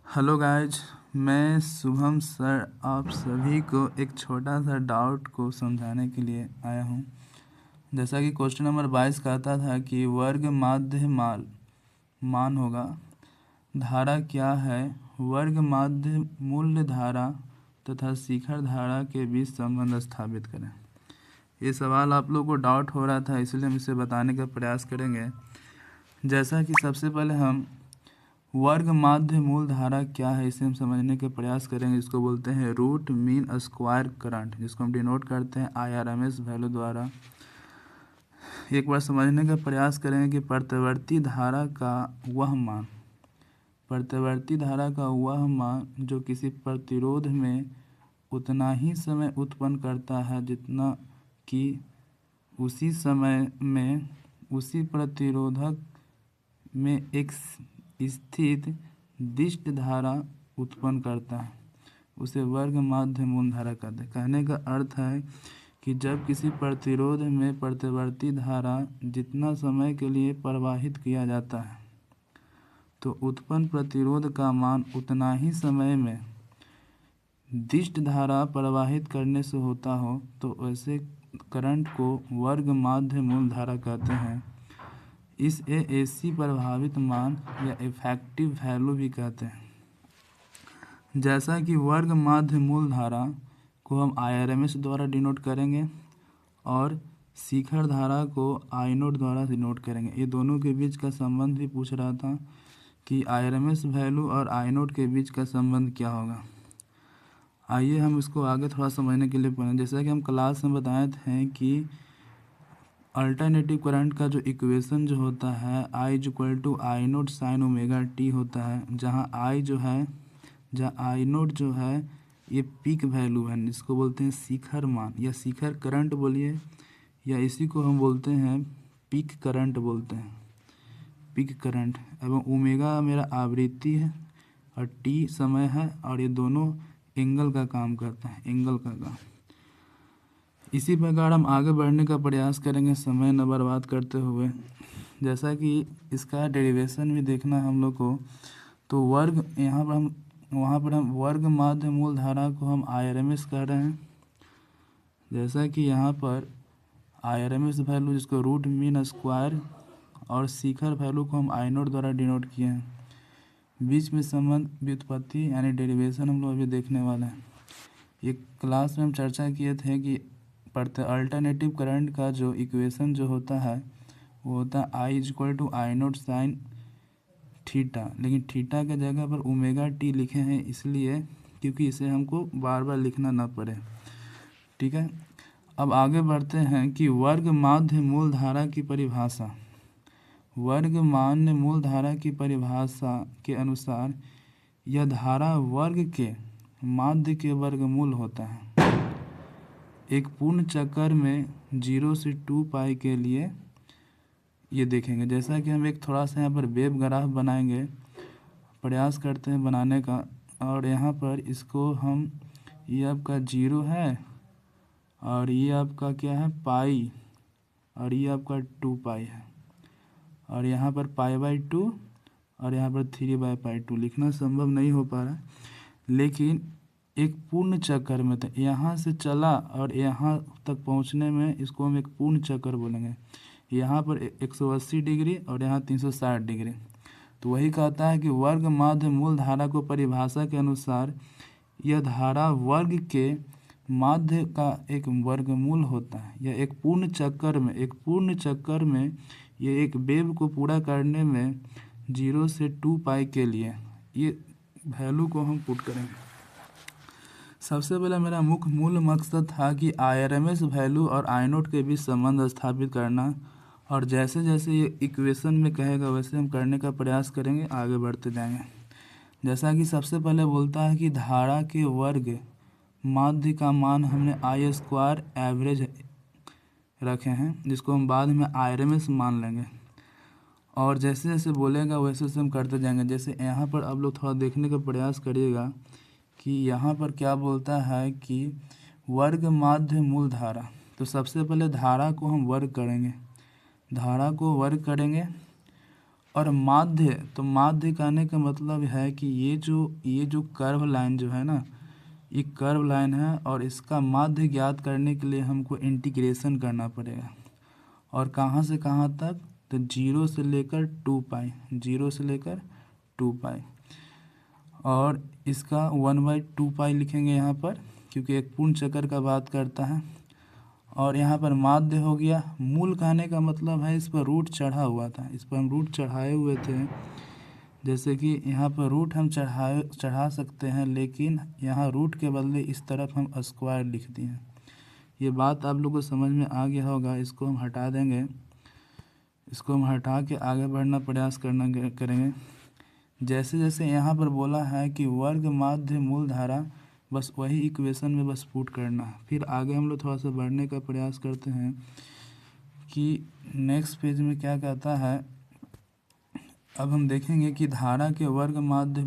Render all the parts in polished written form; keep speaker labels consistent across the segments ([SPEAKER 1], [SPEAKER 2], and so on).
[SPEAKER 1] Hello guys, मैं Shubham sir आप सभी को एक छोटा सा डाउट को समझाने के लिए आया हूँ। जैसा कि क्वेश्चन नंबर 22 कहता था कि वर्ग माध्य मान होगा, धारा क्या है, वर्ग माध्य मूल्य धारा तथा शिखर धारा के बीच संबंध स्थापित करें। ये सवाल आप लोगों को डाउट हो रहा था, इसलिए हम इसे बताने का प्रयास करेंगे। जैसा कि सबसे पहले हम वर्ग माध्य मूल धारा क्या है इसे हम समझने के प्रयास करेंगे। इसको बोलते हैं रूट मीन स्क्वायर करंट, जिसको हम डिनोट करते हैं IRMS वैल्यू द्वारा। एक बार समझने का प्रयास करेंगे कि प्रत्यावर्ती धारा का वह मान जो किसी प्रतिरोध में उतना ही समय उत्पन्न करता है जितना कि उसी समय में उसी प्रतिरोधक में एक स्थित दिष्ट धारा उत्पन्न करता है, उसे वर्ग माध्य मूल धारा कहते हैं। कहने का अर्थ है कि जब किसी प्रतिरोध में प्रत्यावर्ती धारा जितना समय के लिए प्रवाहित किया जाता है तो उत्पन्न प्रतिरोध का मान उतना ही समय में दिष्ट धारा प्रवाहित करने से होता हो, तो ऐसे करंट को वर्ग माध्य मूल धारा कहते हैं। इस AC प्रभावित मान या इफेक्टिव वैल्यू भी कहते हैं। जैसा कि वर्ग माध्य मूल धारा को हम IRMS द्वारा डिनोट करेंगे और शिखर धारा को I0 द्वारा डिनोट करेंगे। ये दोनों के बीच का संबंध भी पूछ रहा था कि IRMS वैल्यू और I0 के बीच का संबंध क्या होगा। आइए हम इसको आगे थोड़ा समझने के लिए पढ़ें। जैसा कि हम क्लास में बताए थे कि अल्टरनेटिव करंट का जो इक्वेशन जो होता है I=I0 sin ओमेगा t होता है, जहाँ I0 जो है ये पीक वैल्यू है, जिसको बोलते हैं शिखर मान या शिखर करंट बोलिए, या इसी को हम बोलते हैं पीक करंट बोलते हैं, पीक करंट। एवं ओमेगा मेरा आवृत्ति है और t समय है, और ये दोनों एंगल का काम करता है, एंगल का काम। इसी प्रकार हम आगे बढ़ने का प्रयास करेंगे समय न बर्बाद करते हुए। जैसा कि इसका डेरिवेशन भी देखना हम लोग को, तो वहाँ पर हम वर्ग माध्य मूल धारा को हम IRMS कह रहे हैं। जैसा कि यहाँ पर IRMS वैल्यू जिसको रूट मीन स्क्वायर और शिखर वैल्यू को हम I0 द्वारा डिनोट किए हैं। बीच में संबंध व्युत्पत्ति यानी डेरिवेशन हम लोग अभी देखने वाले हैं। ये क्लास में हम चर्चा किए थे कि अल्टरनेटिव करंट का जो इक्वेशन जो होता है वो होता है I=I0 sin थीटा, लेकिन थीटा के जगह पर ओमेगा t लिखे हैं इसलिए क्योंकि इसे हमको बार बार लिखना ना पड़े। ठीक है, अब आगे बढ़ते हैं कि वर्ग माध्य मूल धारा की परिभाषा। वर्ग माध्य मूल धारा की परिभाषा के अनुसार यह धारा वर्ग के माध्य के वर्गमूल होता है। एक पूर्ण चक्कर में 0 से 2 पाई के लिए ये देखेंगे। जैसा कि हम एक थोड़ा सा यहाँ पर वेव ग्राफ बनाएंगे, प्रयास करते हैं बनाने का, और यहाँ पर इसको हम, ये आपका 0 है और ये आपका क्या है पाई, और ये आपका 2 पाई है, और यहाँ पर π/2 और यहाँ पर 3/2 लिखना संभव नहीं हो पा रहा है, लेकिन एक पूर्ण चक्कर में, तो यहाँ से चला और यहाँ तक पहुँचने में इसको हम एक पूर्ण चक्कर बोलेंगे। यहाँ पर 180 डिग्री और यहाँ 360 डिग्री। तो वही कहता है कि वर्ग माध्य मूल धारा को परिभाषा के अनुसार यह धारा वर्ग के माध्य का एक वर्गमूल होता है। यह एक पूर्ण चक्कर में ये एक वेव को पूरा करने में 0 से 2 पाई के लिए ये वैल्यू को हम पुट करेंगे। सबसे पहले मेरा मूल मकसद था कि IRMS वैल्यू और I0 के बीच संबंध स्थापित करना, और जैसे जैसे ये इक्वेशन में कहेगा वैसे हम करने का प्रयास करेंगे, आगे बढ़ते जाएंगे। जैसा कि सबसे पहले बोलता है कि धारा के वर्ग माध्य का मान हमने I² एवरेज रखे हैं, जिसको हम बाद में IRMS मान लेंगे, और जैसे जैसे बोलेगा वैसे वैसे हम करते जाएंगे। जैसे यहाँ पर आप लोग थोड़ा देखने का प्रयास करिएगा कि यहाँ पर क्या बोलता है कि वर्ग माध्य मूल धारा। तो सबसे पहले धारा को हम वर्ग करेंगे, और माध्य, तो माध्य कहने का मतलब है कि ये जो कर्व लाइन जो है ना, ये कर्व लाइन है और इसका माध्य ज्ञात करने के लिए हमको इंटीग्रेशन करना पड़ेगा। और कहाँ से कहाँ तक, तो 0 से लेकर 2 पाई, 0 से लेकर 2 पाई। और इसका 1/2 पाई लिखेंगे यहाँ पर, क्योंकि एक पूर्ण चक्कर का बात करता है। और यहाँ पर माध्य हो गया। मूल कहने का मतलब है इस पर रूट चढ़ा हुआ था, इस पर हम रूट चढ़ाए हुए थे। जैसे कि यहाँ पर रूट हम चढ़ा सकते हैं, लेकिन यहाँ रूट के बदले इस तरफ हम स्क्वायर लिख दिए। ये बात आप लोगों को समझ में आ गया होगा। इसको हम हटा देंगे, इसको हम हटा के आगे बढ़ना प्रयास करेंगे। जैसे जैसे यहाँ पर बोला है कि वर्ग माध्य मूल धारा, बस वही इक्वेशन में बस पुट करना है। फिर आगे हम लोग थोड़ा सा बढ़ने का प्रयास करते हैं कि नेक्स्ट पेज में क्या कहता है। अब हम देखेंगे कि धारा के वर्ग माध्य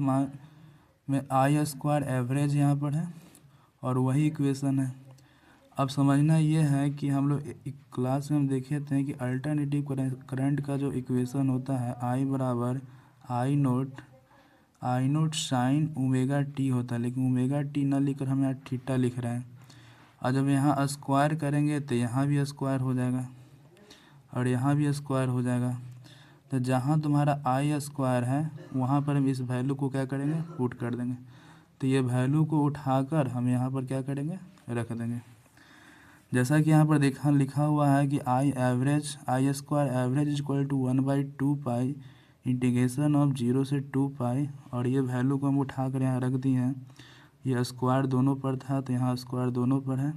[SPEAKER 1] में आई स्क्वायर एवरेज यहाँ पर है और वही इक्वेशन है। अब समझना ये है कि हम लोग क्लास में हम देखे थे कि अल्टरनेटिव करंट का जो इक्वेशन होता है आई बराबर आई नोट साइन ओमेगा टी होता है, लेकिन ओमेगा टी ना लिखकर हम यहाँ थीटा लिख रहे हैं। और जब यहाँ स्क्वायर करेंगे तो यहाँ भी स्क्वायर हो जाएगा और यहाँ भी स्क्वायर हो जाएगा। तो जहाँ तुम्हारा आई स्क्वायर है वहाँ पर हम इस वैल्यू को क्या करेंगे, पुट कर देंगे। तो ये वैल्यू को उठाकर हम यहाँ पर क्या करेंगे, रख देंगे। जैसा कि यहाँ पर लिखा हुआ है कि I square average is equal to 1/2 pi integration of 0 से 2 पाई। और ये वैल्यू को हम उठा कर यहाँ रख दिए हैं। ये स्क्वायर दोनों पर था तो यहाँ स्क्वायर दोनों पर है।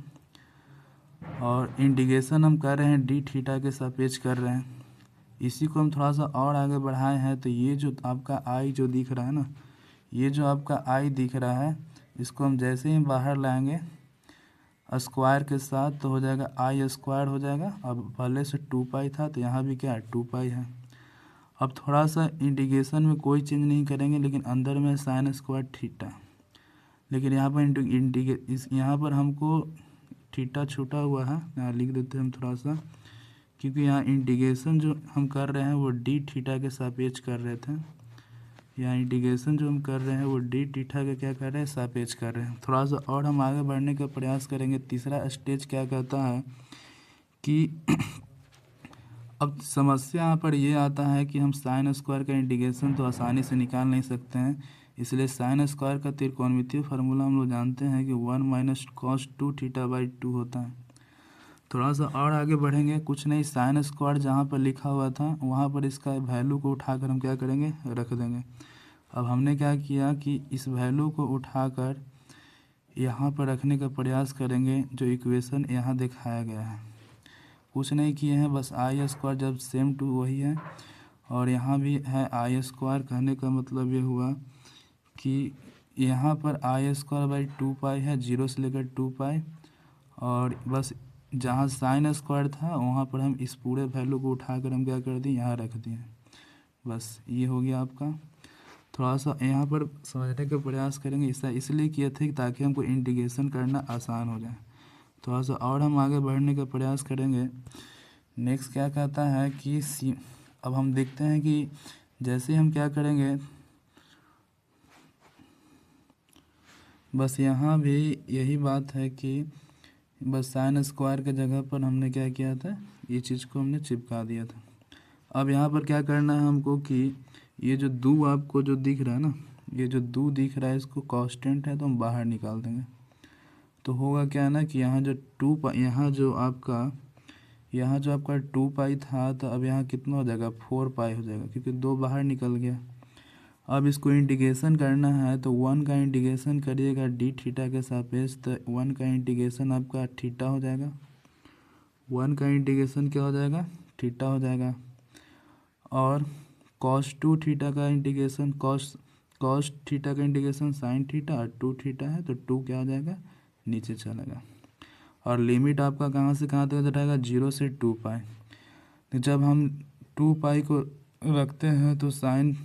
[SPEAKER 1] और इंटीग्रेशन हम कर रहे हैं डी थीटा के सापेक्ष कर रहे हैं। इसी को हम थोड़ा सा और आगे बढ़ाए हैं। तो ये जो आपका आई जो दिख रहा है ना, ये जो आपका आई दिख रहा है, इसको हम जैसे ही बाहर लाएंगे स्क्वायर के साथ तो हो जाएगा आई स्क्वायर हो जाएगा। अब पहले से 2 पाई था तो यहाँ भी क्या है 2 पाई है। अब थोड़ा सा इंटीग्रेशन में कोई चेंज नहीं करेंगे, लेकिन अंदर में साइन स्क्वायर थीटा। लेकिन यहाँ पर यहाँ पर हमको थीटा छूटा हुआ है, यहाँ लिख देते हैं हम थोड़ा सा, क्योंकि यहाँ इंटीग्रेशन जो हम कर रहे हैं वो डी थीटा के सापेक्ष कर रहे थे। यहाँ इंटीग्रेशन जो हम कर रहे हैं वो डी थीटा के क्या कर रहे हैं, सापेक्ष कर रहे हैं। थोड़ा सा और हम आगे बढ़ने का प्रयास करेंगे। तीसरा स्टेज क्या कहता है कि अब समस्या यहाँ पर ये आता है कि हम साइन स्क्वायर का इंटीग्रेशन तो आसानी से निकाल नहीं सकते हैं। इसलिए साइन स्क्वायर का त्रिकोणमितीय फार्मूला हम लोग जानते हैं कि 1 - cos 2 θ/2 होता है। थोड़ा सा और आगे बढ़ेंगे, कुछ नहीं, साइन स्क्वायर जहाँ पर लिखा हुआ था वहाँ पर इसका वैल्यू को उठाकर हम क्या करेंगे, रख देंगे। अब हमने क्या किया कि इस वैल्यू को उठाकर यहाँ पर रखने का प्रयास करेंगे। जो इक्वेशन यहाँ दिखाया गया है कुछ नहीं किए हैं, बस आई स्क्वायर जब सेम टू वही है और यहाँ भी है आई स्क्वायर। कहने का मतलब ये हुआ कि यहाँ पर आई स्क्वायर बाई 2 पाई है, 0 से लेकर 2 पाई। और बस जहाँ साइन स्क्वायर था वहाँ पर हम इस पूरे वैल्यू को उठाकर हम क्या कर दिए, यहाँ रख दिए। बस ये हो गया आपका। थोड़ा सा यहाँ पर समझने का प्रयास करेंगे। इसलिए किए थे ताकि हमको इंटीग्रेशन करना आसान हो जाए। थोड़ा सा और हम आगे बढ़ने का प्रयास करेंगे। नेक्स्ट क्या कहता है कि अब हम देखते हैं कि जैसे हम क्या करेंगे, बस यहाँ भी यही बात है कि बस साइन स्क्वायर के जगह पर हमने क्या किया था, ये चीज़ को हमने चिपका दिया था। अब यहाँ पर क्या करना है हमको कि ये जो दो आपको जो दिख रहा है ना, ये जो दो दिख रहा है इसको कांस्टेंट है तो हम बाहर निकाल देंगे। तो होगा क्या ना कि यहाँ जो आपका 2 पाई था तो अब यहाँ कितना हो जाएगा, 4 पाई हो जाएगा, क्योंकि 2 बाहर निकल गया। अब इसको इंटीग्रेशन करना है तो 1 का इंटीग्रेशन करिएगा डी थीटा के सापेक्ष, तो 1 का इंटीग्रेशन आपका थीटा हो जाएगा। 1 का इंटीग्रेशन क्या हो जाएगा, थीटा हो जाएगा। और cos 2 थीटा का इंटीग्रेशन cos थीटा का इंटीग्रेशन साइन थीटा, और 2 थीटा है तो 2 क्या हो जाएगा, नीचे चलेगा। और लिमिट आपका कहाँ से कहाँ तक रहेगा, 0 से 2 पाई। तो जब हम 2 पाई को रखते हैं तो साइन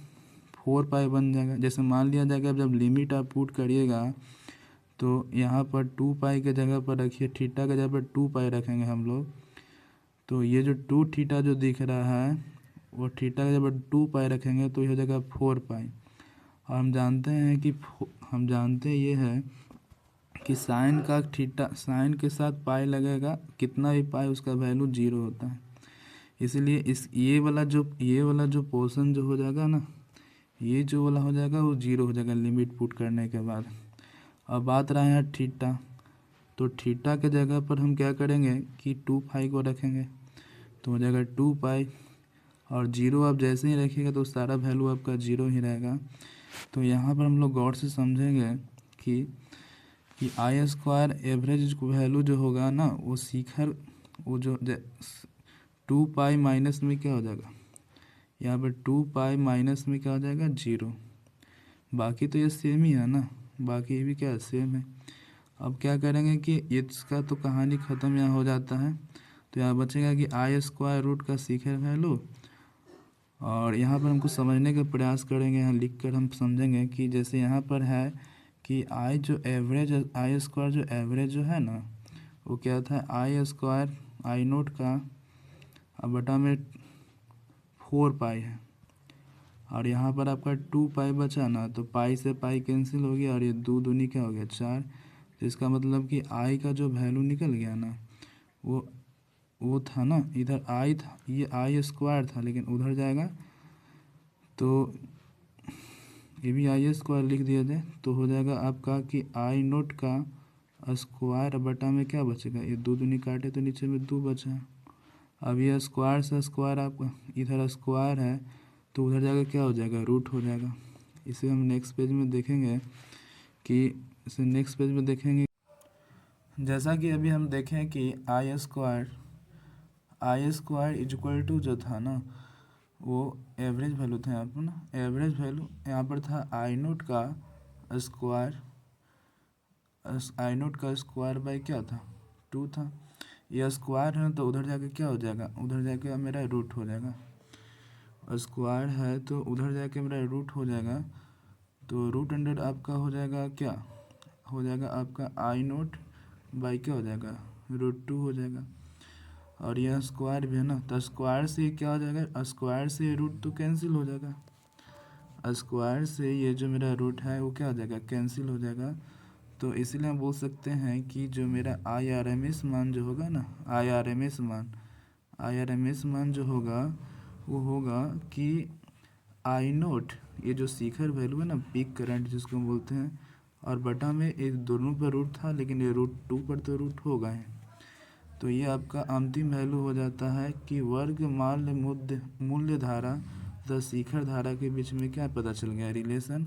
[SPEAKER 1] 4 पाई बन जाएगा। जैसे मान लिया जाएगा जब लिमिट आप पुट करिएगा तो यहाँ पर 2 पाई के जगह पर रखिए, थीटा के जगह पर 2 पाई रखेंगे हम लोग। तो ये जो 2 थीटा जो दिख रहा है वो थीटा का जब 2 पाई रखेंगे तो ये हो जाएगा 4 पाई। और हम जानते हैं कि हम जानते ये है कि साइन के साथ पाई लगेगा, कितना भी पाई उसका वैल्यू 0 होता है। इसलिए ये वाला जो पोर्शन जो हो जाएगा ना, ये जो वाला हो जाएगा वो 0 हो जाएगा लिमिट पुट करने के बाद। अब बात रहा है थीटा, तो थीटा के जगह पर हम क्या करेंगे कि 2 पाई को रखेंगे, तो हो जाएगा 2 पाई। और 0 आप जैसे ही रखिएगा तो सारा वैल्यू आपका 0 ही रहेगा। तो यहाँ पर हम लोग गौर से समझेंगे कि आई स्क्वायर एवरेज वैल्यू जो होगा ना वो वो जो 2 पाई माइनस में क्या हो जाएगा, यहाँ पर 2 पाई माइनस में क्या हो जाएगा 0। बाकी तो ये सेम ही है ना, बाकी ये भी क्या सेम है। अब क्या करेंगे कि इसका तो कहानी ख़त्म यहाँ हो जाता है, तो यहाँ बचेगा कि आई स्क्वायर रूट का सीखर वैल्यू। और यहाँ पर हमको समझने का प्रयास करेंगे, यहाँ लिख कर हम समझेंगे कि जैसे यहाँ पर है कि आई स्क्वायर जो एवरेज जो है ना वो क्या था, आई स्क्वायर आई नोट का अब बटा में 4 पाई है। और यहाँ पर आपका 2 पाई बचा ना, तो पाई से पाई कैंसिल हो गया और ये 2 दूनी क्या हो गया 4। तो इसका मतलब कि आई का जो वैल्यू निकल गया ना वो था ना, इधर आई था, ये आई स्क्वायर था लेकिन उधर जाएगा तो ये भी आई स्क्वायर लिख दिया जाए, तो हो जाएगा आपका कि आई नोट का स्क्वायर बटा में क्या बचेगा, ये 2 दूनी काटे तो नीचे में 2 बचा। अब ये स्क्वायर से स्क्वायर आपका इधर स्क्वायर है तो उधर जाकर क्या हो जाएगा रूट हो जाएगा। इसे हम नेक्स्ट पेज में देखेंगे जैसा कि अभी हम देखें कि I square is equal to जो था ना वो एवरेज वैल्यू था यहाँ पर ना, एवरेज वैल्यू यहाँ पर था आई नोट का स्क्वायर बाई क्या था 2 था। ये स्क्वायर है तो उधर जाके क्या हो जाएगा, उधर जाके मेरा रूट हो जाएगा। स्क्वायर है तो उधर जाके मेरा रूट हो जाएगा, तो रूट अंडर आपका हो जाएगा क्या, हो जाएगा आपका आई नोट बाई क्या हो जाएगा √2 हो जाएगा। और यह स्क्वायर भी है ना, तो स्क्वायर से क्या हो जाएगा, स्क्वायर से रूट तो कैंसिल हो जाएगा, स्क्वायर से ये जो मेरा रूट है वो क्या हो जाएगा कैंसिल हो जाएगा। तो इसीलिए हम बोल सकते हैं कि जो मेरा IRMS मान जो होगा ना, IRMS मान जो होगा वो होगा कि आई नोट, ये जो शिखर वैल्यू है ना पीक करंट जिसको हम बोलते हैं, और बटा में ये दोनों पर रूट था लेकिन ये √2 पर तो रूट होगा है। तो ये आपका अंतिम वैल्यू हो जाता है कि वर्ग मूल्य धारा तथा शिखर धारा के बीच में क्या पता चल गया रिलेशन।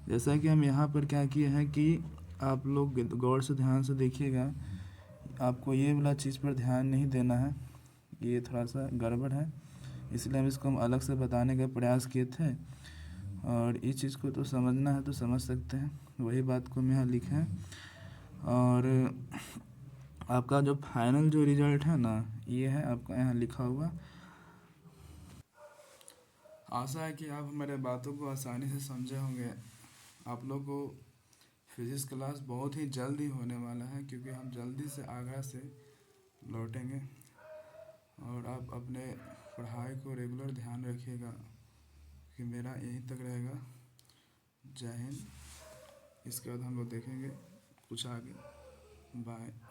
[SPEAKER 1] जैसा कि हम यहाँ पर क्या किए हैं कि आप लोग गौर से ध्यान से देखिएगा, आपको ये वाला चीज़ पर ध्यान नहीं देना है, ये थोड़ा सा गड़बड़ है, इसलिए हम इसको अलग से बताने का प्रयास किए थे। और इस चीज़ को तो समझना है तो समझ सकते हैं, वही बात को हम यहाँ लिखें। और आपका जो फाइनल जो रिजल्ट है ना ये है आपका यहाँ लिखा हुआ। आशा है कि आप हमारे बातों को आसानी से समझे होंगे। आप लोग को फिजिक्स क्लास बहुत ही जल्द ही होने वाला है क्योंकि हम जल्दी से आगरा से लौटेंगे। और आप अपने पढ़ाई को रेगुलर ध्यान रखिएगा कि मेरा यहीं तक रहेगा। जय हिंद। इसके बाद हम लोग देखेंगे कुछ आगे। बाय।